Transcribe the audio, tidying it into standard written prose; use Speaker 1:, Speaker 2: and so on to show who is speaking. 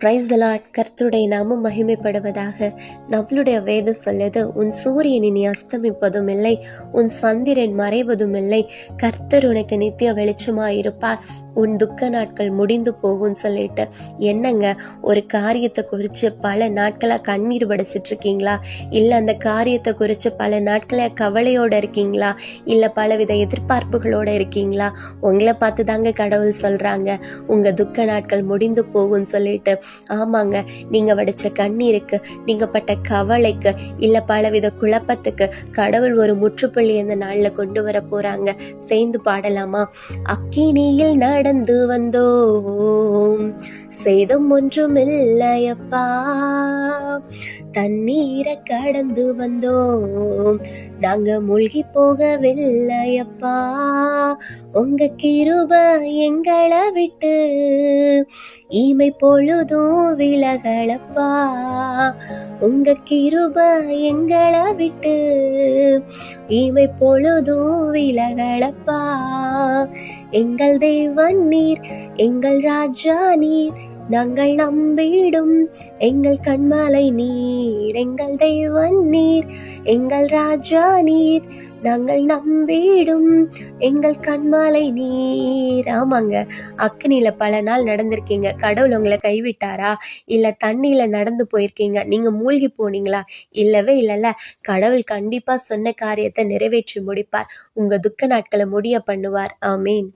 Speaker 1: Praise the Lord. கர்த்தருடைய நாமம் மகிமைப்படுவதாக. நம்மளுடைய வேதம் சொல்லுது, உன் சூரியன் இனி அஸ்தமிப்பதும் இல்லை, உன் சந்திரன் மறைவதும் இல்லை, கர்த்தர் உனக்கு நித்திய வெளிச்சமாயிருப்பார், உன் துக்க நாட்கள் முடிந்து போகும்னு சொல்லிட்டு. என்னங்க, ஒரு காரியத்தை குறித்து பல நாட்களாக கண்ணீர் வடிச்சிட்டு இருக்கீங்களா? இல்லை அந்த காரியத்தை குறித்து பல நாட்களாக கவலையோடு இருக்கீங்களா? இல்லை பலவித எதிர்பார்ப்புகளோடு இருக்கீங்களா? உங்களை பார்த்து தாங்க கடவுள் சொல்கிறாங்க, உங்கள் துக்க நாட்கள் முடிந்து போகும்னு சொல்லிட்டு. ஆமாங்க, நீங்க வடிச்ச கண்ணீருக்கு, நீங்க பட்ட கவலைக்கு, இல்ல பலவித குழப்பத்துக்கு கடவுள் ஒரு முற்றுப்புள்ளி இந்த நாள்ல கொண்டு வர போறாங்க. சேர்ந்து பாடலாமா? அக்கினியில் நடந்து வந்தோம், சேதம் ஒன்றும் இல்லையப்பா, தண்ணீரை கடந்து வந்தோம், நாங்க மூழ்கி போகவில்லையப்பா, உங்க கிருபை எங்களை விட்டு ஈமை பொழுதும் விலகளப்பா, உங்க கிருபை எங்களை விட்டு ஈமை பொழுதும் விலகளப்பா, எங்கள் தேவன் நீர், எங்கள் ராஜா நீர், நாங்கள் நம்பிடும் எங்கள் கண்மலை நீர், எங்கள் தேவன் நீர், எங்கள் ராஜா நீர், நாங்கள் நம்பிடும் எங்கள் கண்மலை நீர். ஆமாங்க, அக்னியில பல நாள் நடந்திருக்கீங்க, கடவுள் உங்களை கைவிட்டாரா? இல்லை தண்ணியில நடந்து போயிருக்கீங்க, நீங்க மூழ்கி போனீங்களா? இல்லவே இல்லைல்ல. கடவுள் கண்டிப்பா சொன்ன காரியத்தை நிறைவேற்றி முடிப்பார், உங்க துக்க நாட்களை முடிய பண்ணுவார். ஆமீன்.